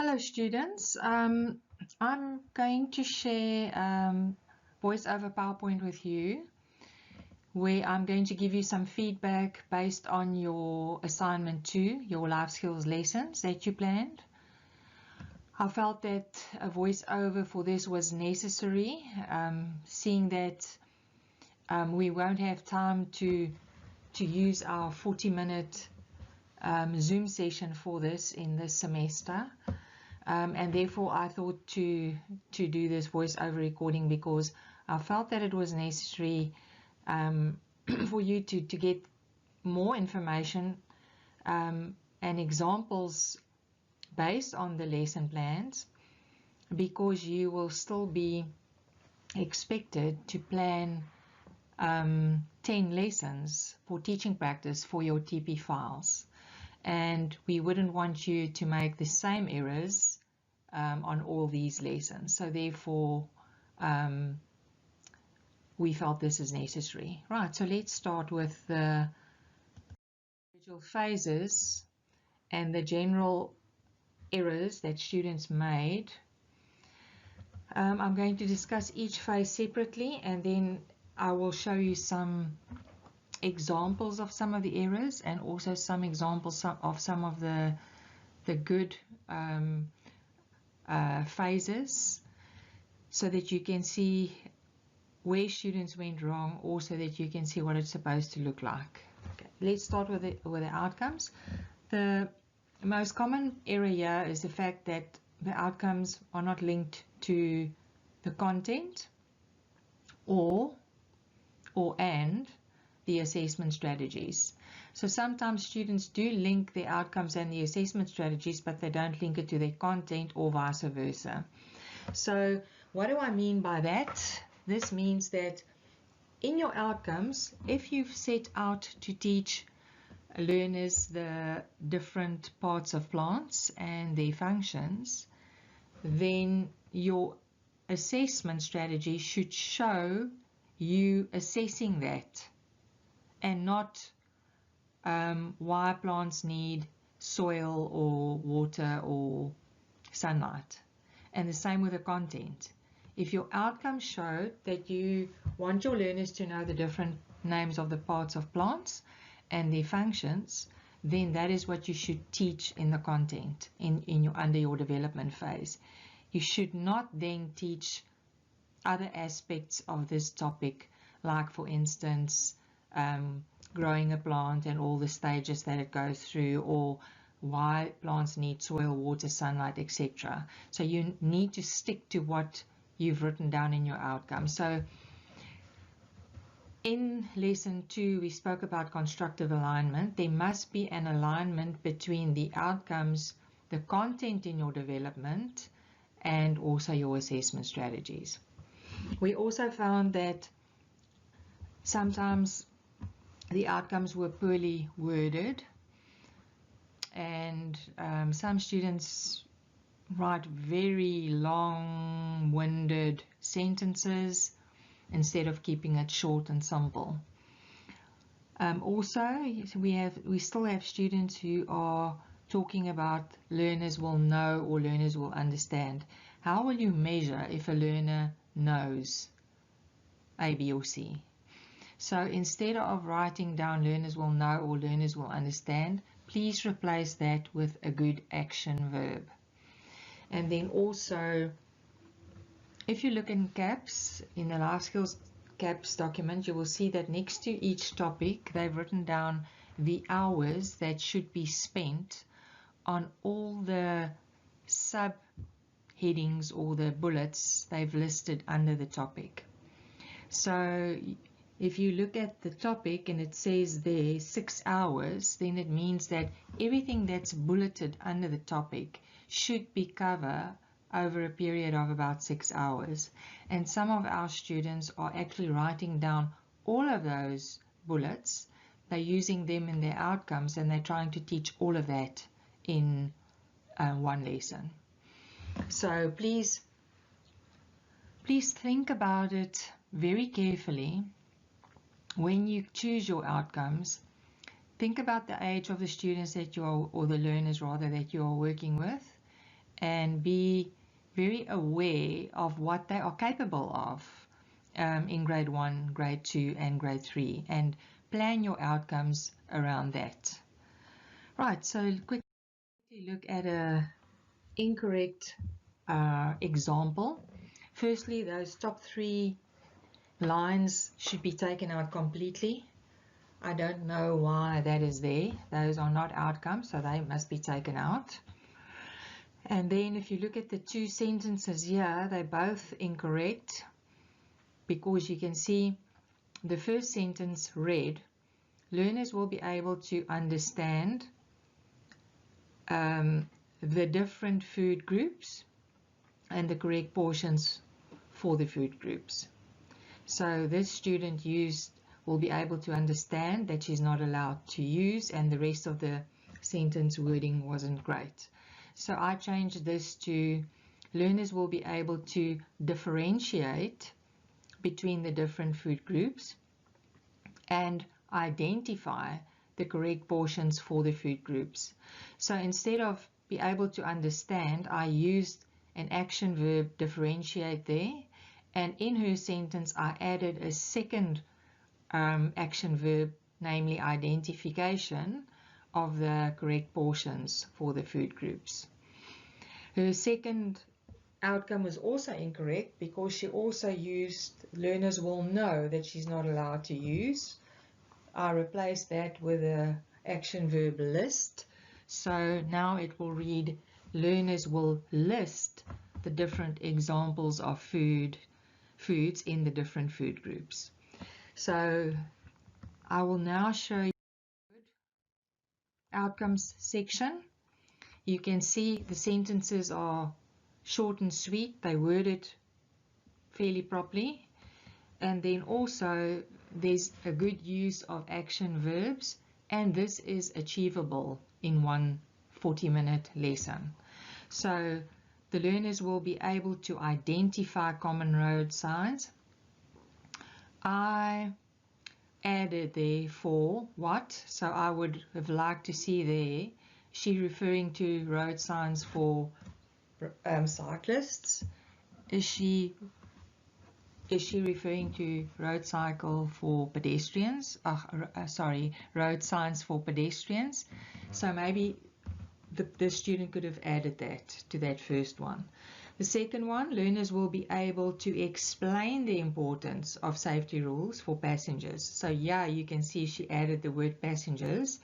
Hello students, I'm going to share voice over PowerPoint with you where I'm going to give you some feedback based on your assignment 2, your life skills lessons that you planned. I felt that a voiceover for this was necessary, seeing that we won't have time to use our 40-minute Zoom session for this in this semester. And therefore I thought to do this voiceover recording because I felt that it was necessary for you to get more information and examples based on the lesson plans, because you will still be expected to plan 10 lessons for teaching practice for your TP files. And we wouldn't want you to make the same errors on all these lessons. So therefore, we felt this is necessary. Right, so let's start with the individual phases and the general errors that students made. I'm going to discuss each phase separately, and then I will show you some examples of some of the errors and also some examples of some of the good phases, so that you can see where students went wrong, or so that you can see what it's supposed to look like. Okay, let's start with the outcomes. The most common error here is the fact that the outcomes are not linked to the content and the assessment strategies. So sometimes students do link the outcomes and the assessment strategies, but they don't link it to their content, or vice versa. So what do I mean by that? This means that in your outcomes, if you've set out to teach learners the different parts of plants and their functions, then your assessment strategy should show you assessing that, and not why plants need soil or water or sunlight. And the same with the content. If your outcomes show that you want your learners to know the different names of the parts of plants and their functions, then that is what you should teach in the content under your development phase. You should not then teach other aspects of this topic, like for instance growing a plant and all the stages that it goes through, or why plants need soil, water, sunlight, etc. So you need to stick to what you've written down in your outcomes. So in lesson 2 we spoke about constructive alignment. There must be an alignment between the outcomes, the content in your development, and also your assessment strategies. We also found that sometimes the outcomes were poorly worded, and some students write very long-winded sentences instead of keeping it short and simple. Also, we still have students who are talking about learners will know or learners will understand. How will you measure if a learner knows A, B, or C? So instead of writing down learners will know or learners will understand, please replace that with a good action verb. And then also, if you look in caps, in the life skills caps document, you will see that next to each topic, they've written down the hours that should be spent on all the subheadings or the bullets they've listed under the topic. So if you look at the topic and it says there 6 hours, then it means that everything that's bulleted under the topic should be covered over a period of about 6 hours. And some of our students are actually writing down all of those bullets. They're using them in their outcomes, and they're trying to teach all of that in one lesson. So please think about it very carefully. When you choose your outcomes, think about the age of the students that you are, or the learners rather, that you are working with, and be very aware of what they are capable of in grade 1, grade 2 and grade 3, and plan your outcomes around that. Right, so quickly look at a incorrect example. Firstly, those top 3 lines should be taken out completely. I don't know why that is there. Those are not outcomes, so they must be taken out. And then if you look at the 2 sentences here, they're both incorrect, because you can see the first sentence read, learners will be able to understand the different food groups and the correct portions for the food groups. So this student will be able to understand that she's not allowed to use, and the rest of the sentence wording wasn't great. So I changed this to learners will be able to differentiate between the different food groups and identify the correct portions for the food groups. So instead of be able to understand, I used an action verb differentiate there, and in her sentence I added a second action verb, namely identification of the correct portions for the food groups. Her second outcome was also incorrect because she also used learners will know that she's not allowed to use. I replaced that with an action verb list. So now it will read learners will list the different examples of foods in the different food groups. So I will now show you the outcomes section. You can see the sentences are short and sweet. They worded fairly properly. And then also there's a good use of action verbs, and this is achievable in one 40-minute lesson. So the learners will be able to identify common road signs. I added there for what, so I would have liked to see there, she referring to road signs for cyclists? Is she referring to road cycle for pedestrians? Sorry, road signs for pedestrians. So maybe the student could have added that to that first one. The second one, learners will be able to explain the importance of safety rules for passengers. So yeah, you can see she added the word passengers.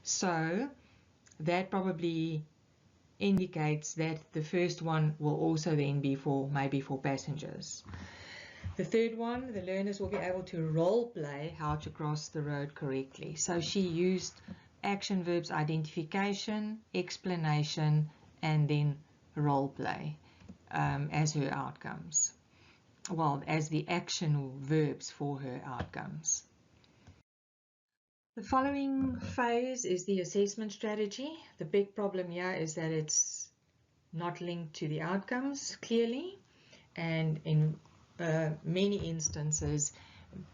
So that probably indicates that the first one will also then be maybe for passengers. The third one, the learners will be able to role play how to cross the road correctly. So she used action verbs identification, explanation, and then role play as her outcomes. Well, as the action verbs for her outcomes. The following phase is the assessment strategy. The big problem here is that it's not linked to the outcomes clearly, and in many instances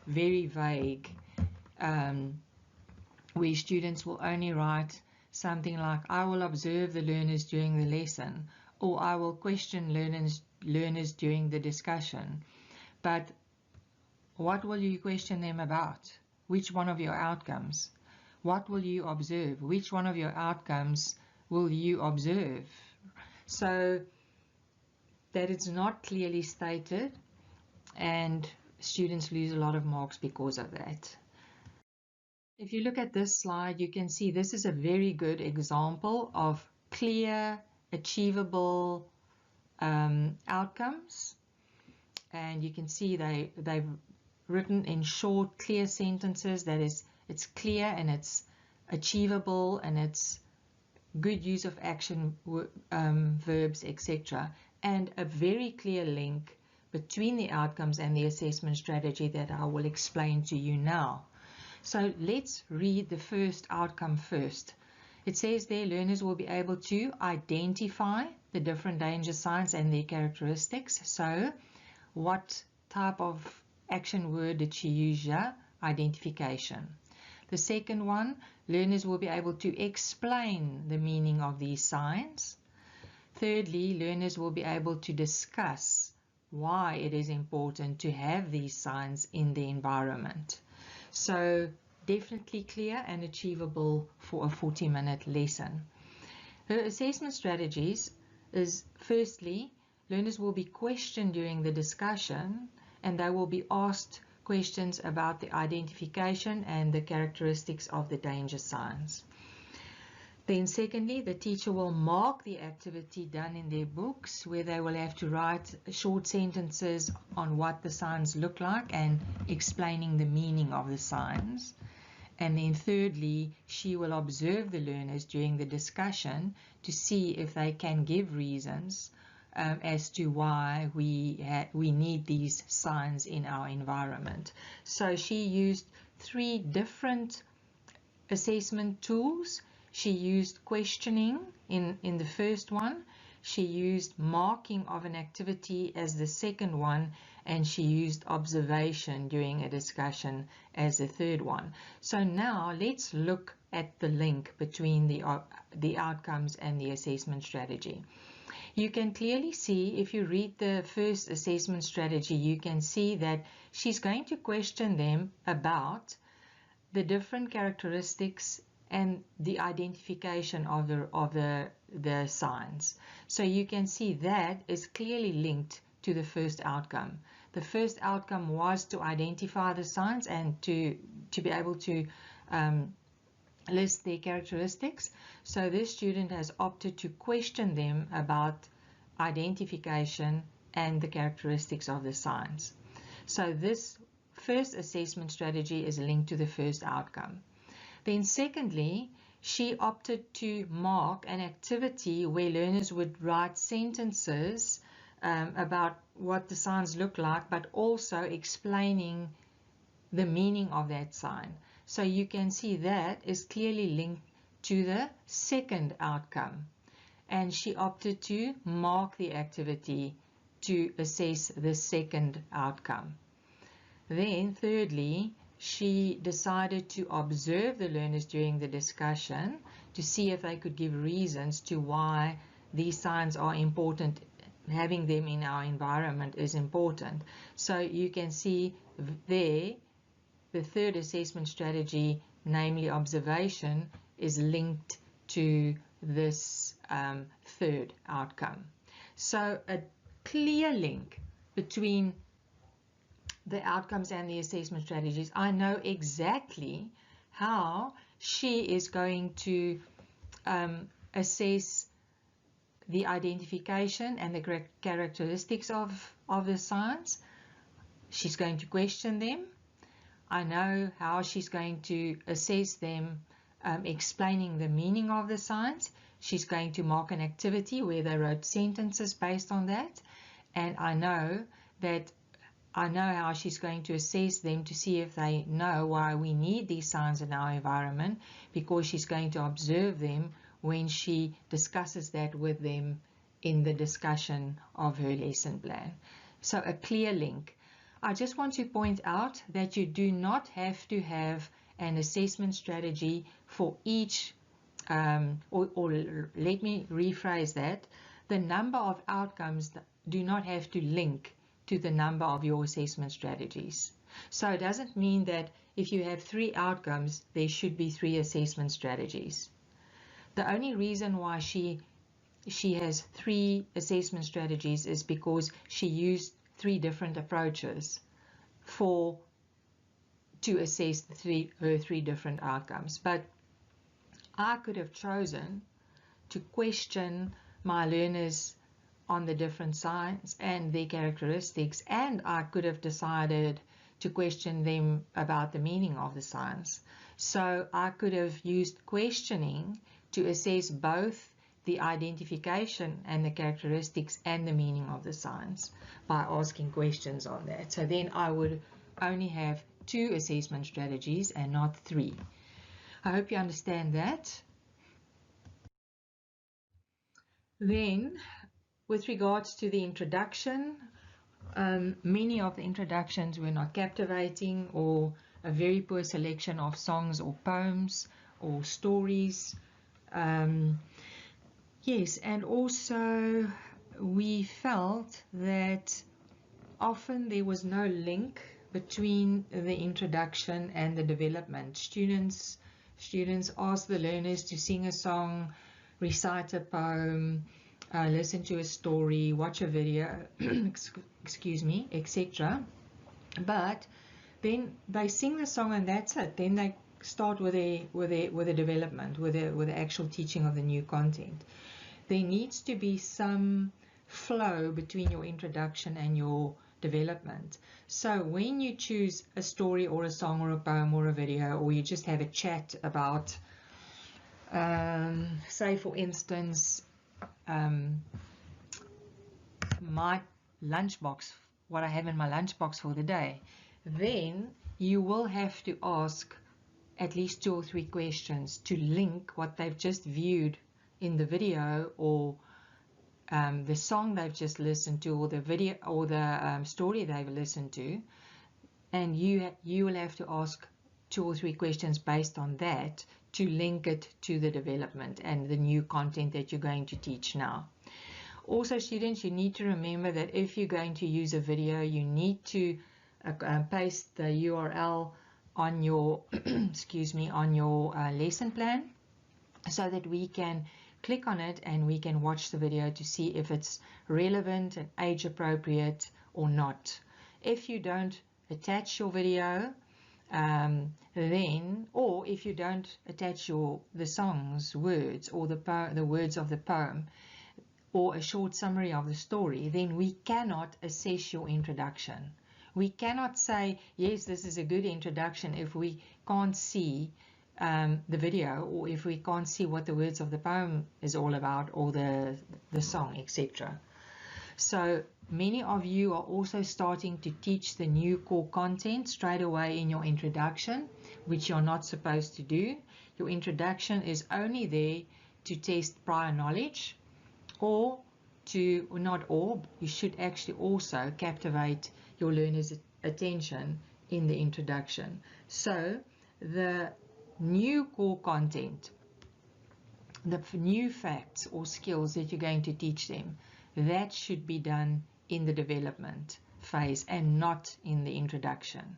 very vague, where students will only write something like, I will observe the learners during the lesson, or I will question learners during the discussion. But what will you question them about? Which one of your outcomes? What will you observe? Which one of your outcomes will you observe? So that it's not clearly stated, and students lose a lot of marks because of that. If you look at this slide, you can see this is a very good example of clear, achievable outcomes. And you can see they've written in short, clear sentences. That is, it's clear and it's achievable and it's good use of action verbs, etc. And a very clear link between the outcomes and the assessment strategy that I will explain to you now. So let's read the first outcome first. It says there, learners will be able to identify the different danger signs and their characteristics. So what type of action word did she use here? Identification. The second one, learners will be able to explain the meaning of these signs. Thirdly, learners will be able to discuss why it is important to have these signs in the environment. So definitely clear and achievable for a 40-minute lesson. Her assessment strategies is, firstly, learners will be questioned during the discussion, and they will be asked questions about the identification and the characteristics of the danger signs. Then secondly, the teacher will mark the activity done in their books, where they will have to write short sentences on what the signs look like and explaining the meaning of the signs. And then thirdly, she will observe the learners during the discussion to see if they can give reasons as to why we need these signs in our environment. So she used 3 different assessment tools. She used questioning in the first one, she used marking of an activity as the second one, and she used observation during a discussion as the third one. So now let's look at the link between the outcomes and the assessment strategy. You can clearly see, if you read the first assessment strategy, you can see that she's going to question them about the different characteristics and the identification of the signs. So you can see that is clearly linked to the first outcome. The first outcome was to identify the signs and to be able to list their characteristics. So this student has opted to question them about identification and the characteristics of the signs. So this first assessment strategy is linked to the first outcome. Then secondly, she opted to mark an activity where learners would write sentences about what the signs look like, but also explaining the meaning of that sign. So you can see that is clearly linked to the second outcome. And she opted to mark the activity to assess the second outcome. Then thirdly, she decided to observe the learners during the discussion to see if they could give reasons to why these signs are important. Having them in our environment is important. So you can see there the third assessment strategy, namely observation, is linked to this third outcome. So a clear link between the outcomes and the assessment strategies. I know exactly how she is going to assess the identification and the characteristics of the signs. She's going to question them. I know how she's going to assess them, explaining the meaning of the signs. She's going to mark an activity where they wrote sentences based on that. And I know how she's going to assess them to see if they know why we need these signs in our environment, because she's going to observe them when she discusses that with them in the discussion of her lesson plan. So a clear link. I just want to point out that you do not have to have an assessment strategy for each, or let me rephrase that. The number of outcomes do not have to link to the number of your assessment strategies. So it doesn't mean that if you have 3 outcomes, there should be 3 assessment strategies. The only reason why she has 3 assessment strategies is because she used 3 different approaches to assess her 3 different outcomes. But I could have chosen to question my learners on the different signs and their characteristics, and I could have decided to question them about the meaning of the signs. So I could have used questioning to assess both the identification and the characteristics and the meaning of the signs by asking questions on that. So then I would only have 2 assessment strategies and not 3. I hope you understand that. Then, with regards to the introduction, many of the introductions were not captivating, or a very poor selection of songs or poems or stories. Yes, and also we felt that often there was no link between the introduction and the development. Students ask the learners to sing a song, recite a poem, listen to a story, watch a video, excuse me, etc. But then they sing the song and that's it. Then they start with the development, with the actual teaching of the new content. There needs to be some flow between your introduction and your development. So when you choose a story or a song or a poem or a video, or you just have a chat about, say for instance, my lunchbox, what I have in my lunchbox for the day, then you will have to ask at least 2 or 3 questions to link what they've just viewed in the video or the song they've just listened to, or the video or the story they've listened to, and you will have to ask 2 or 3 questions based on that to link it to the development and the new content that you're going to teach now. Also, students, you need to remember that if you're going to use a video, you need to paste the URL on your excuse me, on your lesson plan, so that we can click on it and we can watch the video to see if it's relevant and age appropriate or not. If you don't attach your video, then, or if you don't attach the song's words or the words of the poem or a short summary of the story, then we cannot assess your introduction. We cannot say, yes, this is a good introduction if we can't see the video, or if we can't see what the words of the poem is all about, or the song, etc. So many of you are also starting to teach the new core content straight away in your introduction, which you're not supposed to do. Your introduction is only there to test prior knowledge, or to, not all, you should actually also captivate your learners' attention in the introduction. So the new core content, the new facts or skills that you're going to teach them, that should be done in the development phase and not in the introduction.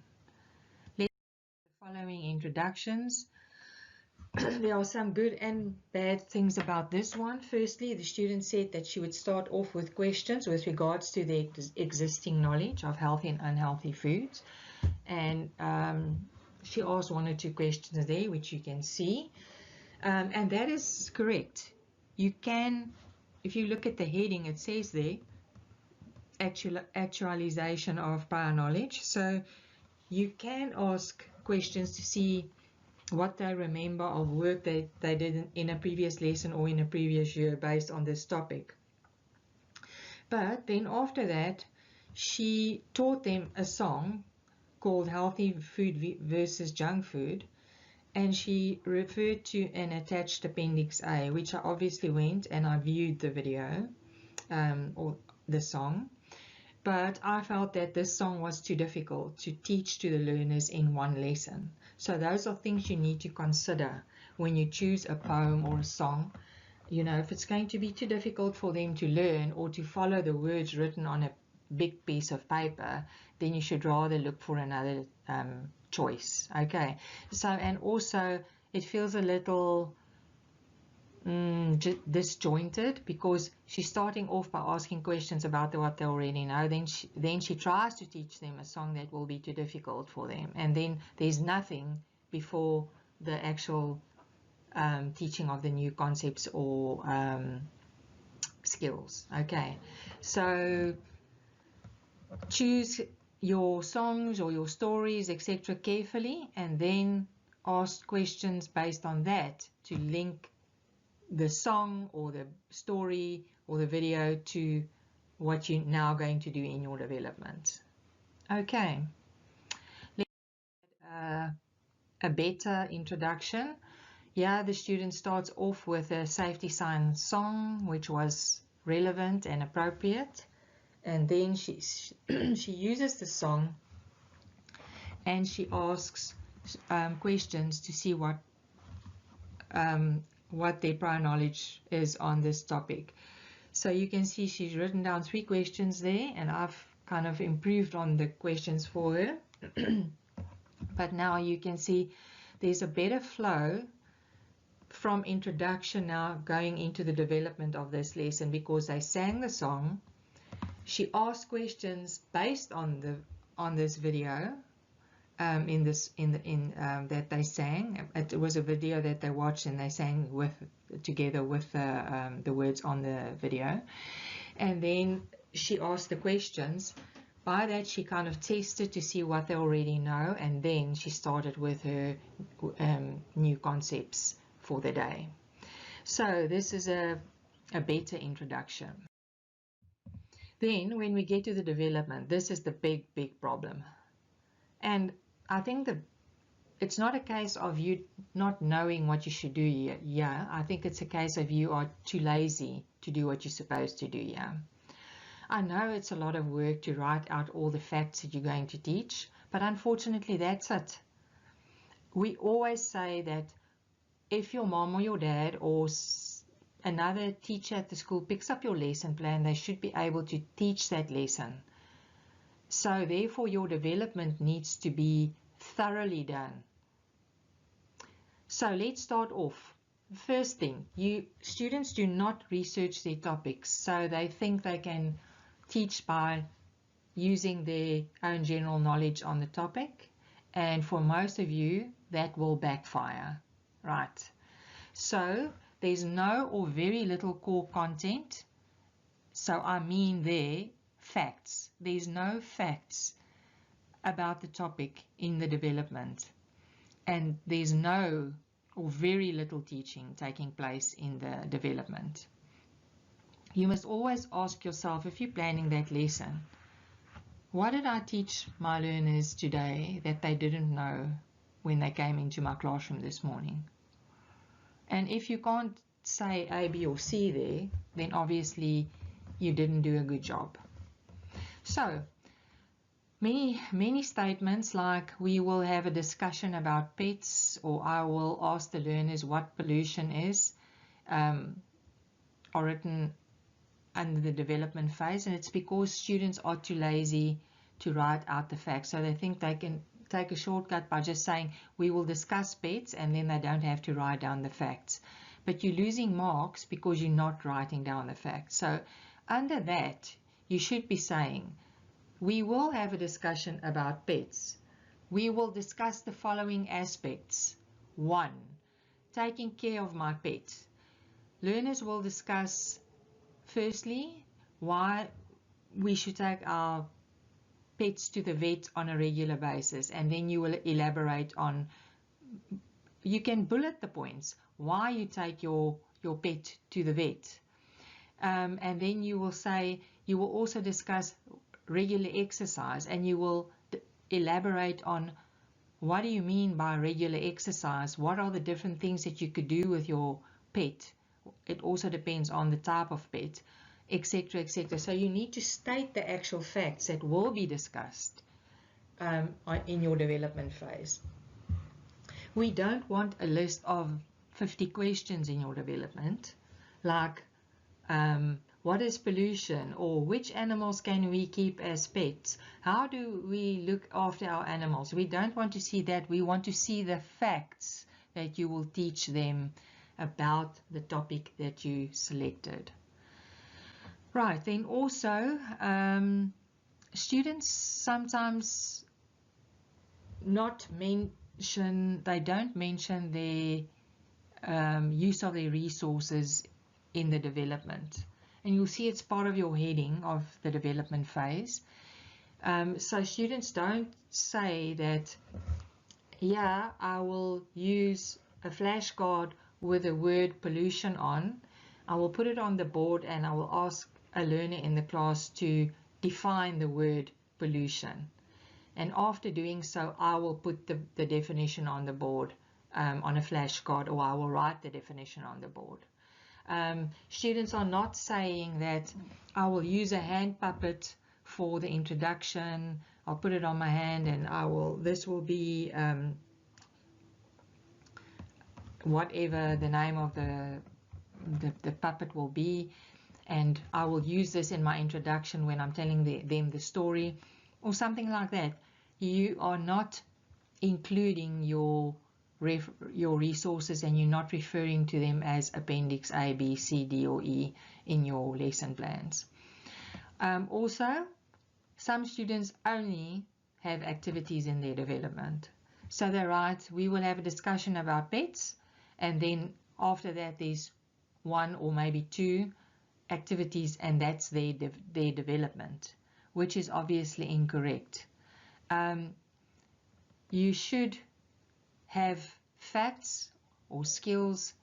Let's look at the following introductions. There are some good and bad things about this one. Firstly, the student said that she would start off with questions with regards to the existing knowledge of healthy and unhealthy foods, and she asked 1 or 2 questions there, which you can see, and that is correct. You can, if you look at the heading, it says there actualization of prior knowledge, so you can ask questions to see what they remember of work that they did in a previous lesson or in a previous year based on this topic. But then after that, she taught them a song called Healthy Food versus Junk Food, and she referred to an attached Appendix A, which I obviously went and I viewed the video or the song, but I felt that this song was too difficult to teach to the learners in one lesson. So those are things you need to consider when you choose a poem or a song. You know, if it's going to be too difficult for them to learn or to follow the words written on a big piece of paper, then you should rather look for another choice. Okay, so, and also it feels a little disjointed, because she's starting off by asking questions about what they already know, then she tries to teach them a song that will be too difficult for them, and then there's nothing before the actual teaching of the new concepts or skills. Okay, so choose your songs or your stories, etc. carefully, and then ask questions based on that to link the song or the story or the video to what you're now going to do in your development. Okay, let's add a better introduction. Yeah, the student starts off with a safety sign song, which was relevant and appropriate, and then she uses the song and she asks questions to see what what their prior knowledge is on this topic. So you can see she's written down 3 questions there, and I've kind of improved on the questions for her. But now you can see there's a better flow from introduction now going into the development of this lesson, because they sang the song. She asked questions based on this video, that they sang. It was a video that they watched, and they sang together with the words on the video. And then she asked the questions. By that, she kind of tested to see what they already know, and then she started with her new concepts for the day. So this is a better introduction. Then when we get to the development, this is the big problem. And I think it's not a case of you not knowing what you should do here. Yeah, I think it's a case of you are too lazy to do what you're supposed to do. Yeah, I know it's a lot of work to write out all the facts that you're going to teach, but unfortunately that's it. We always say that if your mom or your dad or another teacher at the school picks up your lesson plan, they should be able to teach that lesson. So therefore your development needs to be thoroughly done. So let's start off. First thing, students do not research their topics, so they think they can teach by using their own general knowledge on the topic, and for most of you that will backfire, right? So there's no or very little core content. So I mean there, facts. There's no facts about the topic in the development, and there's no or very little teaching taking place in the development. You must always ask yourself, if you're planning that lesson, what did I teach my learners today that they didn't know when they came into my classroom this morning? And if you can't say A, B, or C there, then obviously you didn't do a good job. So many statements like we will have a discussion about pets, or I will ask the learners what pollution is, are written under the development phase, and it's because students are too lazy to write out the facts. So they think they can take a shortcut by just saying we will discuss pets, and then they don't have to write down the facts. But you're losing marks because you're not writing down the facts. So under that, you should be saying, we will have a discussion about pets. We will discuss the following aspects. 1, taking care of my pet. Learners will discuss, firstly, why we should take our pets to the vet on a regular basis, and then you will elaborate on, you can bullet the points, why you take your pet to the vet. And then you will say, you will also discuss regular exercise, and you will elaborate on what do you mean by regular exercise, what are the different things that you could do with your pet. It also depends on the type of pet, etc., etc. So you need to state the actual facts that will be discussed in your development phase. We don't want a list of 50 questions in your development, like what is pollution, or which animals can we keep as pets, how do we look after our animals. We don't want to see that. We want to see the facts that you will teach them about the topic that you selected. Right, then also students sometimes they don't mention their use of their resources in the development, and you'll see it's part of your heading of the development phase. So students don't say that, yeah, I will use a flashcard with the word pollution on, I will put it on the board, and I will ask a learner in the class to define the word pollution. And after doing so, I will put the definition on the board on a flashcard, or I will write the definition on the board. Students are not saying that I will use a hand puppet for the introduction, I'll put it on my hand, and this will be whatever the name of the puppet will be, and I will use this in my introduction when I'm telling them the story or something like that. You are not including your resources, and you're not referring to them as Appendix A, B, C, D, or E in your lesson plans. Also, some students only have activities in their development. So they write, we will have a discussion about pets, and then after that there's one or maybe two activities, and that's their development, which is obviously incorrect. You should have facts or skills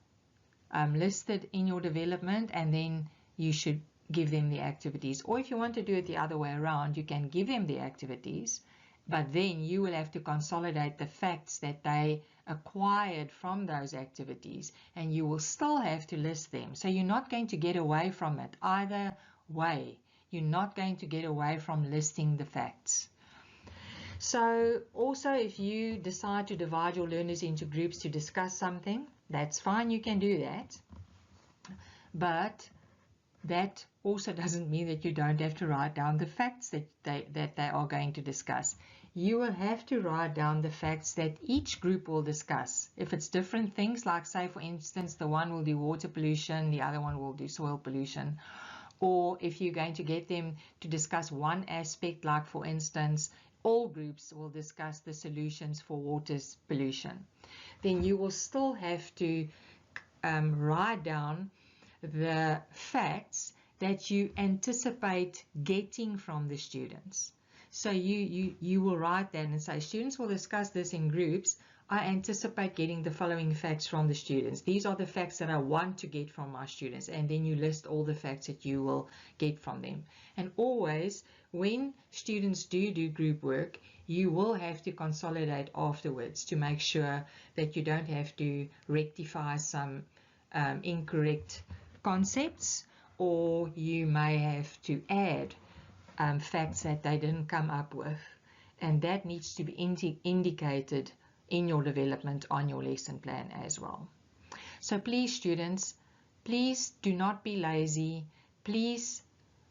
listed in your development, and then you should give them the activities. Or if you want to do it the other way around, you can give them the activities, but then you will have to consolidate the facts that they acquired from those activities, and you will still have to list them. So you're not going to get away from it either way. You're not going to get away from listing the facts. So also, if you decide to divide your learners into groups to discuss something, that's fine, you can do that. But that also doesn't mean that you don't have to write down the facts that they are going to discuss. You will have to write down the facts that each group will discuss. If it's different things, like say for instance, the one will do water pollution, the other one will do soil pollution. Or if you're going to get them to discuss one aspect, like for instance, all groups will discuss the solutions for water pollution, then you will still have to write down the facts that you anticipate getting from the students. So you will write that and say, students will discuss this in groups. I anticipate getting the following facts from the students. These are the facts that I want to get from my students. And then you list all the facts that you will get from them. And always, when students do group work, you will have to consolidate afterwards to make sure that you don't have to rectify some incorrect concepts, or you may have to add facts that they didn't come up with. And that needs to be indicated in your development on your lesson plan as well. So please, students, please do not be lazy. Please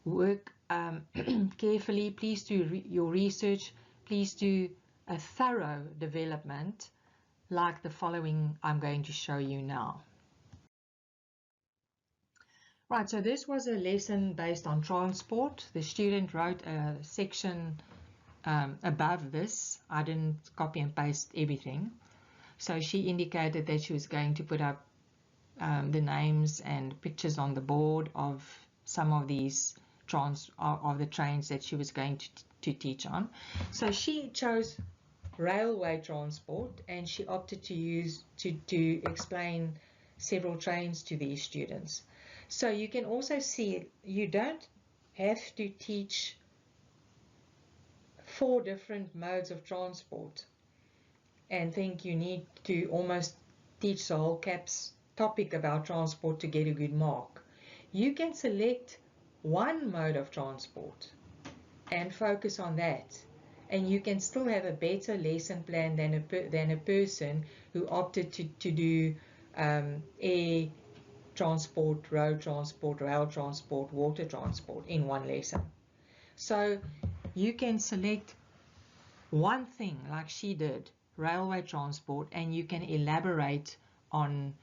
work carefully. Please do your research. Please do a thorough development like the following I'm going to show you now. Right, so this was a lesson based on transport. The student wrote a section above this. I didn't copy and paste everything. So she indicated that she was going to put up the names and pictures on the board of some of these of the trains that she was going to teach on. So she chose railway transport, and she opted to use to explain several trains to these students. So you can also see you don't have to teach 4 different modes of transport and think you need to almost teach the whole CAPS topic about transport to get a good mark. You can select one mode of transport and focus on that, and you can still have a better lesson plan than a person who opted to do air transport, road transport, rail transport, water transport in one lesson. So you can select one thing like she did, railway transport, and you can elaborate on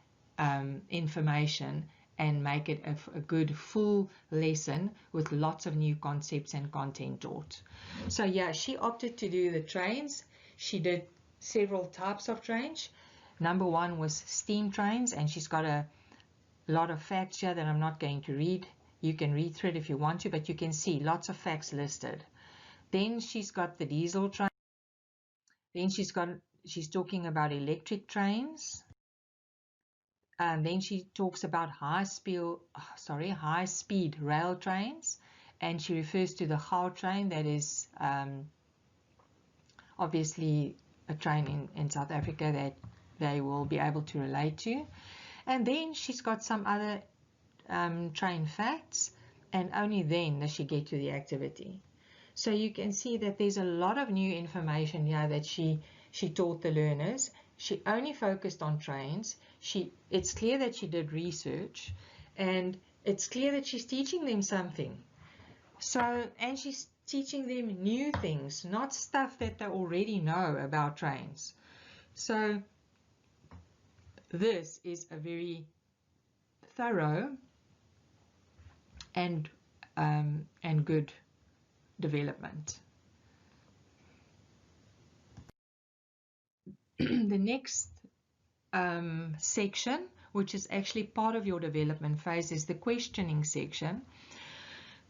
information and make it a good full lesson with lots of new concepts and content taught. So yeah, she opted to do the trains. She did several types of trains. Number 1 was steam trains, and she's got a lot of facts here that I'm not going to read. You can read through it if you want to, but you can see lots of facts listed. Then she's got the diesel train. Then she's talking about electric trains. Then she talks about high-speed rail trains, and she refers to the Gautrain, that is obviously a train in South Africa that they will be able to relate to. And then she's got some other train facts, and only then does she get to the activity. So you can see that there's a lot of new information here that she she taught the learners. She only focused on trains. It's clear that she did research, and it's clear that she's teaching them something. So, and she's teaching them new things, not stuff that they already know about trains. So this is a very thorough and good development. The next section, which is actually part of your development phase, is the questioning section.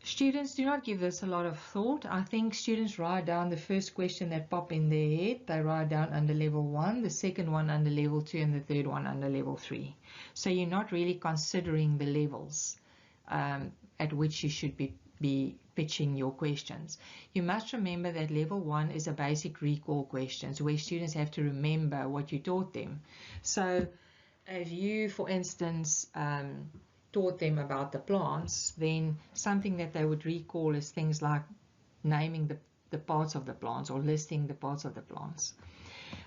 Students do not give this a lot of thought. I think students write down the first question that pop in their head. They write down under level 1, the second one under level 2, and the third one under level 3. So you're not really considering the levels at which you should be pitching your questions. You must remember that level 1 is a basic recall questions where students have to remember what you taught them. So if you, for instance, taught them about the plants, then something that they would recall is things like naming the parts of the plants or listing the parts of the plants.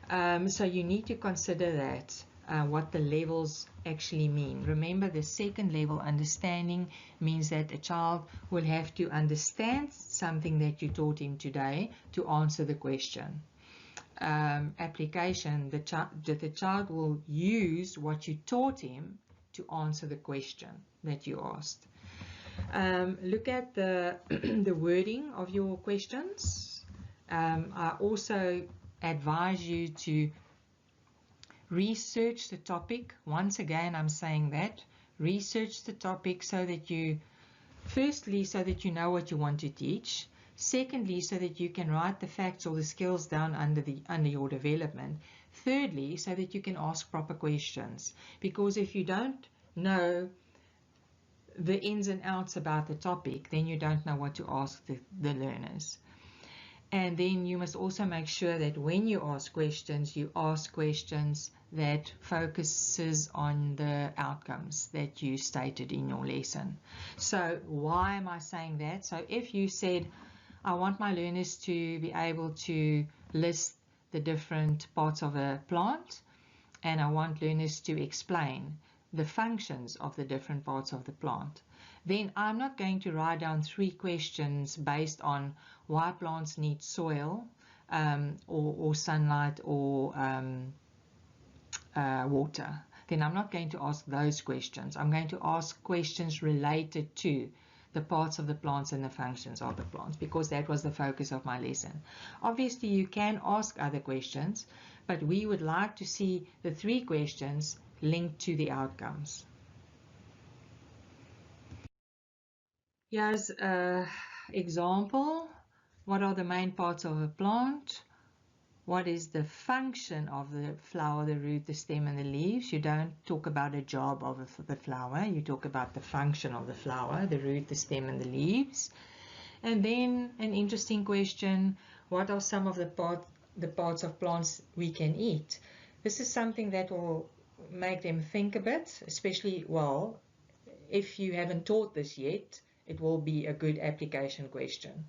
So you need to consider that, what the levels actually mean. Remember, the second level understanding means that a child will have to understand something that you taught him today to answer the question. Application, the child will use what you taught him to answer the question that you asked. Look at the the wording of your questions. I also advise you to research the topic. Once again, I'm saying that research the topic so that you, firstly, so that you know what you want to teach. Secondly, so that you can write the facts or the skills down under your development. Thirdly, so that you can ask proper questions. Because if you don't know the ins and outs about the topic, then you don't know what to ask the learners. And then you must also make sure that when you ask questions that focuses on the outcomes that you stated in your lesson. So why am I saying that? So if you said, I want my learners to be able to list the different parts of a plant, and I want learners to explain the functions of the different parts of the plant, then I'm not going to write down 3 questions based on why plants need soil or sunlight or water. Then I'm not going to ask those questions. I'm going to ask questions related to the parts of the plants and the functions of the plants, because that was the focus of my lesson. Obviously, you can ask other questions, but we would like to see the 3 questions linked to the outcomes. Here's an example. What are the main parts of a plant? What is the function of the flower, the root, the stem, and the leaves? You don't talk about a job of the flower. You talk about the function of the flower, the root, the stem, and the leaves. And then an interesting question, what are some of the parts of plants we can eat? This is something that will make them think a bit, especially, well, if you haven't taught this yet, it will be a good application question.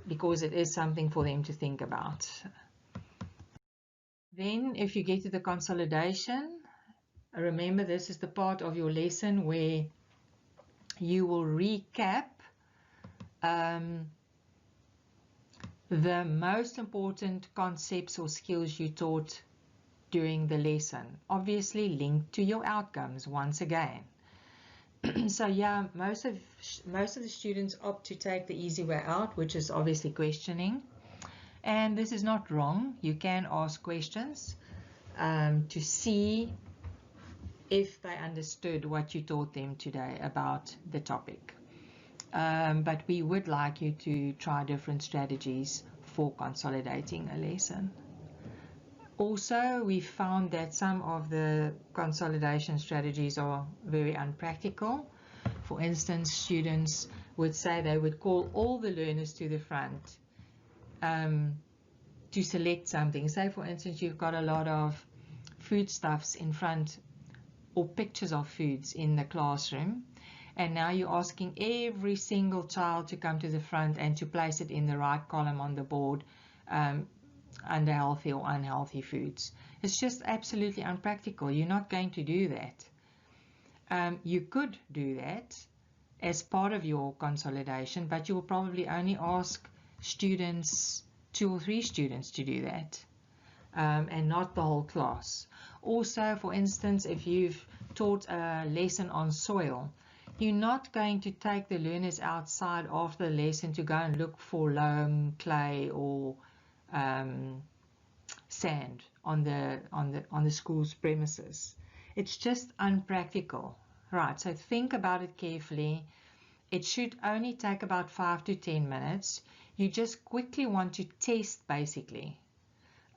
Because it is something for them to think about. Then if you get to the consolidation, remember this is the part of your lesson where you will recap the most important concepts or skills you taught during the lesson, obviously linked to your outcomes once again. So yeah, most of the students opt to take the easy way out, which is obviously questioning. And this is not wrong. You can ask questions to see if they understood what you taught them today about the topic. But we would like you to try different strategies for consolidating a lesson. Also, we found that some of the consolidation strategies are very unpractical. For instance, students would say they would call all the learners to the front to select something. Say, for instance, you've got a lot of foodstuffs in front or pictures of foods in the classroom, and now you're asking every single child to come to the front and to place it in the right column on the board. under healthy or unhealthy foods. It's just absolutely unpractical. You're not going to do that. You could do that as part of your consolidation, but you will probably only ask students, 2 or 3 students, to do that, and not the whole class. Also, for instance, if you've taught a lesson on soil, you're not going to take the learners outside after the lesson to go and look for loam, clay, or sand on the school's premises. It's just unpractical, right? So think about it carefully. It should only take about 5 to 10 minutes. You just quickly want to test, basically,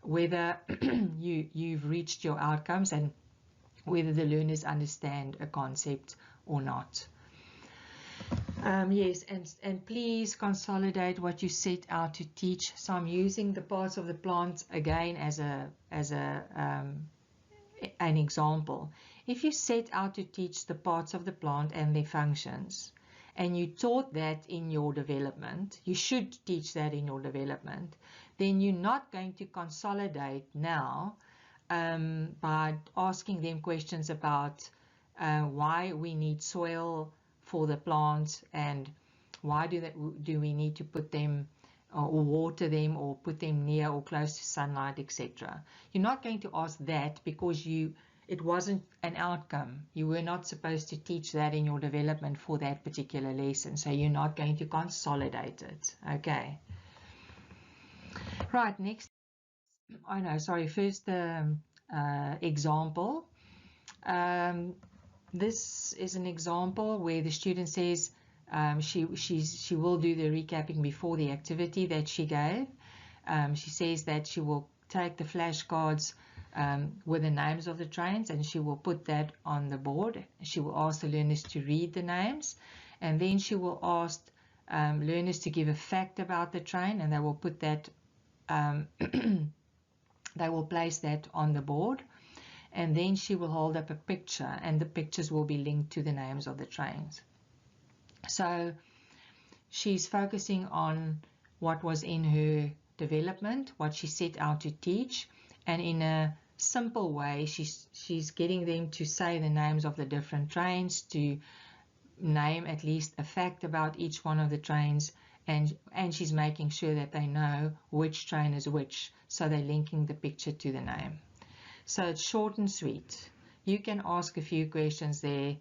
whether you've reached your outcomes and whether the learners understand a concept or not. Yes, and please consolidate what you set out to teach. So I'm using the parts of the plant again as an example. If you set out to teach the parts of the plant and their functions, and you taught that in your development, you should teach that in your development, then you're not going to consolidate now by asking them questions about why we need soil for the plants, and why do we need to put them or water them or put them near or close to sunlight, etc. You're not going to ask that because it wasn't an outcome. You were not supposed to teach that in your development for that particular lesson, so you're not going to consolidate it. Okay. Right, next. Oh no, sorry, first the example. This is an example where the student says she will do the recapping before the activity that she gave. She says that she will take the flashcards with the names of the trains, and she will put that on the board. She will ask the learners to read the names, and then she will ask learners to give a fact about the train, and they will put that they will place that on the board. And then she will hold up a picture, and the pictures will be linked to the names of the trains. So she's focusing on what was in her development, what she set out to teach, and in a simple way she's getting them to say the names of the different trains, to name at least a fact about each one of the trains, and she's making sure that they know which train is which, so they're linking the picture to the name. So it's short and sweet. You can ask a few questions there,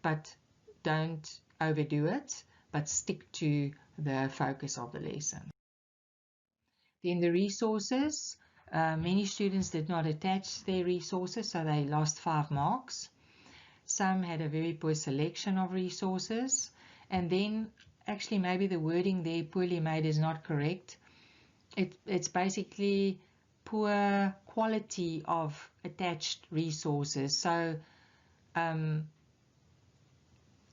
but don't overdo it, but stick to the focus of the lesson. Then the resources. Many students did not attach their resources, so they lost 5 marks. Some had a very poor selection of resources, and then actually maybe the wording there, poorly made, is not correct. It's basically poor quality of attached resources. So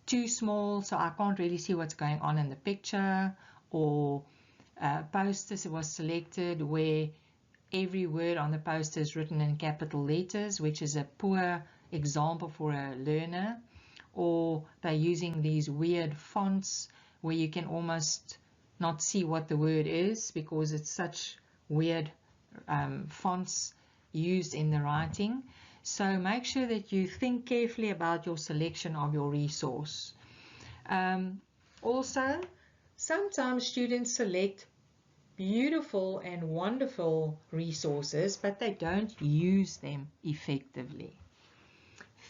too small, so I can't really see what's going on in the picture, or posters was selected where every word on the poster is written in capital letters, which is a poor example for a learner. Or they're using these weird fonts where you can almost not see what the word is because it's such weird fonts used in the writing. So make sure that you think carefully about your selection of your resource. Also, sometimes students select beautiful and wonderful resources, but they don't use them effectively.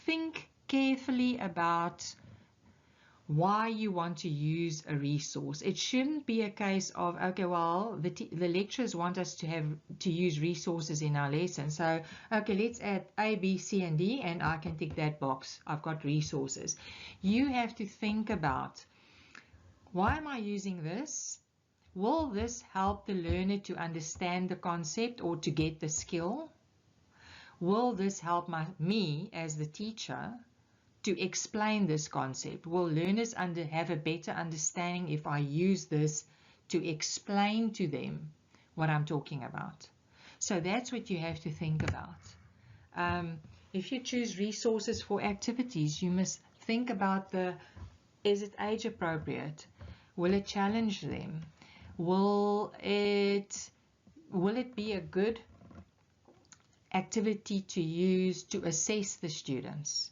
Think carefully about why you want to use a resource. It shouldn't be a case of, okay, well, the lecturers want us to use resources in our lesson, so okay, let's add A, B, C, and D, and I can tick that box. I've got resources. You have to think about, why am I using this? Will this help the learner to understand the concept or to get the skill? Will this help me as the teacher to explain this concept? Will learners have a better understanding if I use this to explain to them what I'm talking about? So that's what you have to think about. If you choose resources for activities, you must think about is it age appropriate? Will it challenge them? Will it will it be a good activity to use to assess the students,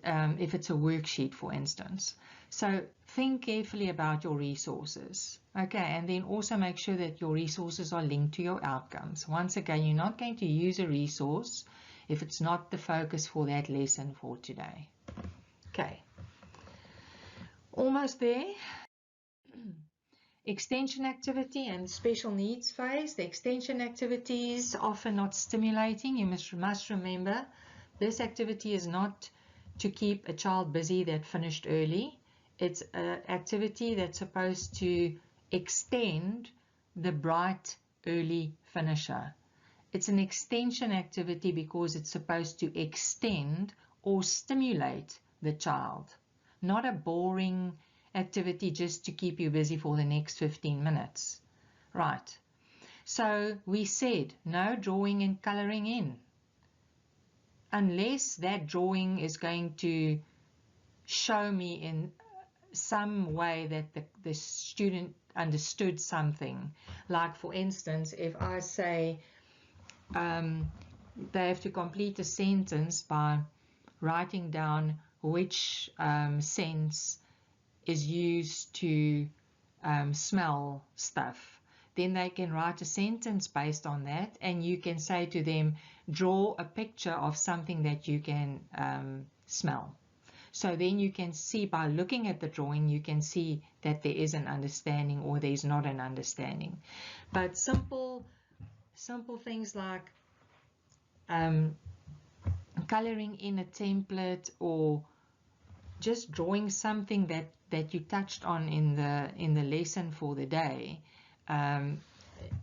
if it's a worksheet, for instance? So think carefully about your resources, okay, and then also make sure that your resources are linked to your outcomes. Once again, you're not going to use a resource if it's not the focus for that lesson for today. Okay, almost there. Extension activity and special needs phase. The extension activity is often not stimulating. You must remember, this activity is not to keep a child busy that finished early. It's an activity that's supposed to extend the bright early finisher. It's an extension activity because it's supposed to extend or stimulate the child, not a boring activity just to keep you busy for the next 15 minutes. Right. So we said no drawing and coloring in, unless that drawing is going to show me in some way that the student understood something. Like, for instance, if I say they have to complete a sentence by writing down which sense is used to smell stuff, then they can write a sentence based on that, and you can say to them, draw a picture of something that you can smell. So then you can see, by looking at the drawing, you can see that there is an understanding or there's not an understanding. But simple things like coloring in a template, or just drawing something that you touched on in the lesson for the day,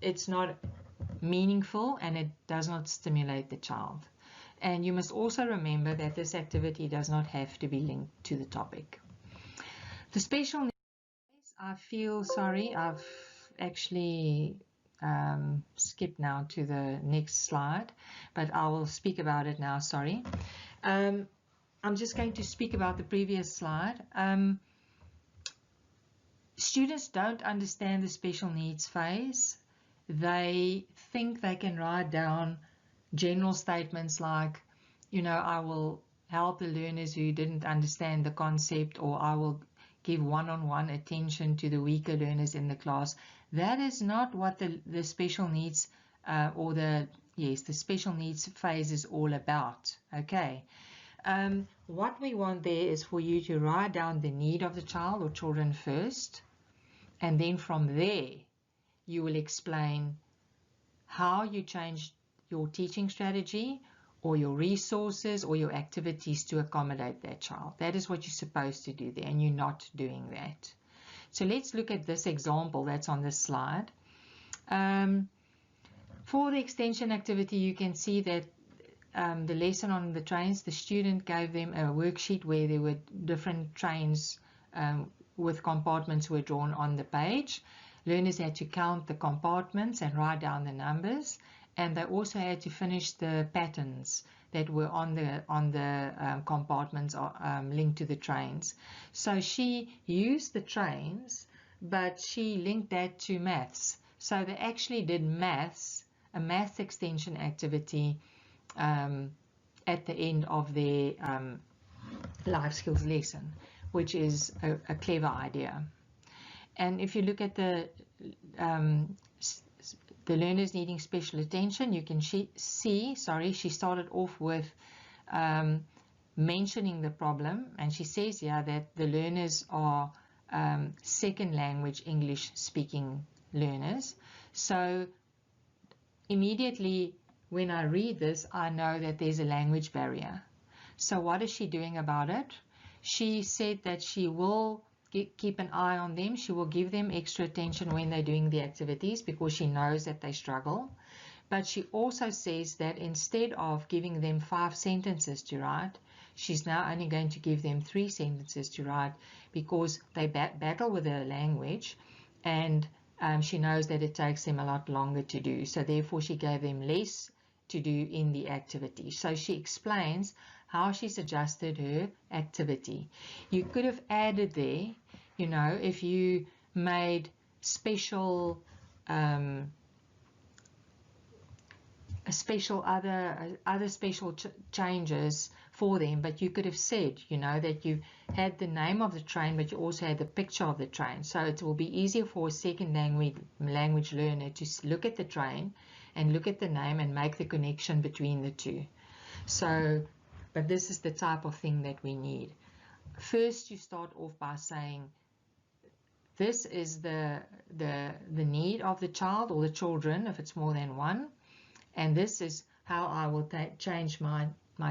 it's not meaningful and it does not stimulate the child. And you must also remember that this activity does not have to be linked to the topic. The special needs, I feel sorry, I've actually skipped now to the next slide, but I will speak about it now, sorry. I'm just going to speak about the previous slide. Students don't understand the special needs phase. They think they can write down general statements like, you know, I will help the learners who didn't understand the concept, or I will give one-on-one attention to the weaker learners in the class. That is not what the special needs or the special needs phase is all about. Okay. What we want there is for you to write down the need of the child or children first, and then from there you will explain how you change your teaching strategy or your resources or your activities to accommodate that child. That is what you're supposed to do there, and you're not doing that. So let's look at this example that's on this slide. For the extension activity, you can see that the lesson on the trains, the student gave them a worksheet where there were different trains with compartments were drawn on the page. Learners had to count the compartments and write down the numbers, and they also had to finish the patterns that were on the compartments linked to the trains. So she used the trains, but she linked that to maths. So they actually did maths, a maths extension activity at the end of their life skills lesson, which is a clever idea. And if you look at the learners needing special attention, you can see, she started off with mentioning the problem, and she says here that the learners are second language English speaking learners. So immediately when I read this, I know that there's a language barrier. So what is she doing about it? She said that she will keep an eye on them. She will give them extra attention when they're doing the activities because she knows that they struggle. But she also says that instead of giving them 5 sentences to write, she's now only going to give them 3 sentences to write because they battle with the language, and she knows that it takes them a lot longer to do. So therefore she gave them less to do in the activity. So she explains how she's adjusted her activity. You could have added there, you know, if you made special other special changes for them, but you could have said, you know, that you had the name of the train, but you also had the picture of the train. So it will be easier for a second language learner to look at the train and look at the name and make the connection between the two. So, but this is the type of thing that we need. First, you start off by saying, this is the need of the child or the children, if it's more than one, and this is how I will change my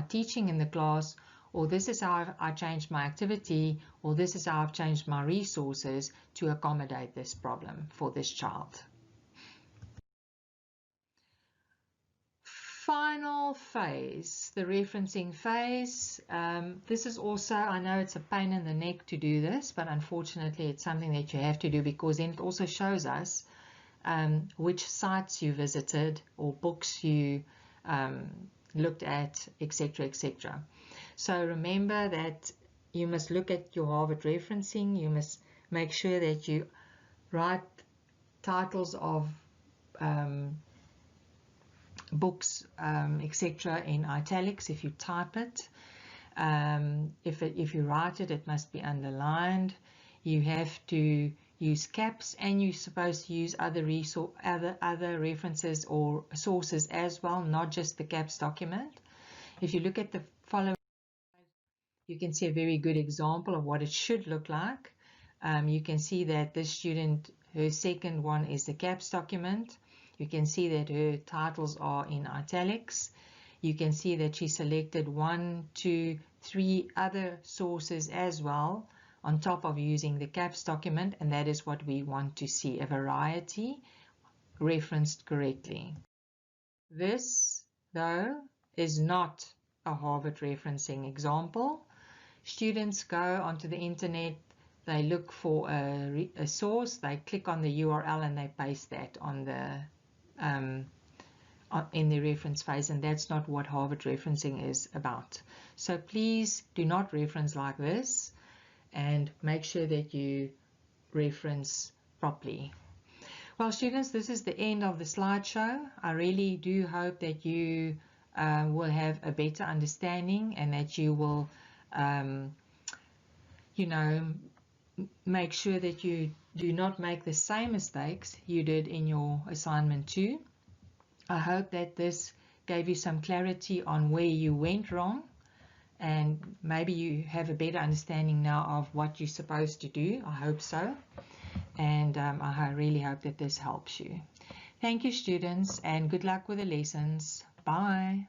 teaching in the class, or this is how I changed my activity, or this is how I've changed my resources to accommodate this problem for this child. Final phase, the referencing phase. This is also, I know it's a pain in the neck to do this, but unfortunately it's something that you have to do, because then it also shows us which sites you visited or books you looked at, etc., etc. So remember that you must look at your Harvard referencing. You must make sure that you write titles of books, etc., in italics if you type it. If you write it, it must be underlined. You have to use caps, and you're supposed to use other references or sources as well, not just the caps document. If you look at the following, you can see a very good example of what it should look like. You can see that this student, her second one is the caps document. You can see that her titles are in italics. You can see that she selected 1, 2, 3 other sources as well on top of using the caps document, and that is what we want to see, a variety referenced correctly. This, though, is not a Harvard referencing example. Students go onto the internet, they look for a source, they click on the URL and they paste that on the in the reference phase, and that's not what Harvard referencing is about. So please do not reference like this, and make sure that you reference properly. Well, students, this is the end of the slideshow. I really do hope that you will have a better understanding, and that you will, you know, make sure that you do not make the same mistakes you did in your assignment 2. I hope that this gave you some clarity on where you went wrong, and maybe you have a better understanding now of what you're supposed to do. I hope so, and I really hope that this helps you. Thank you, students, and good luck with the lessons. Bye.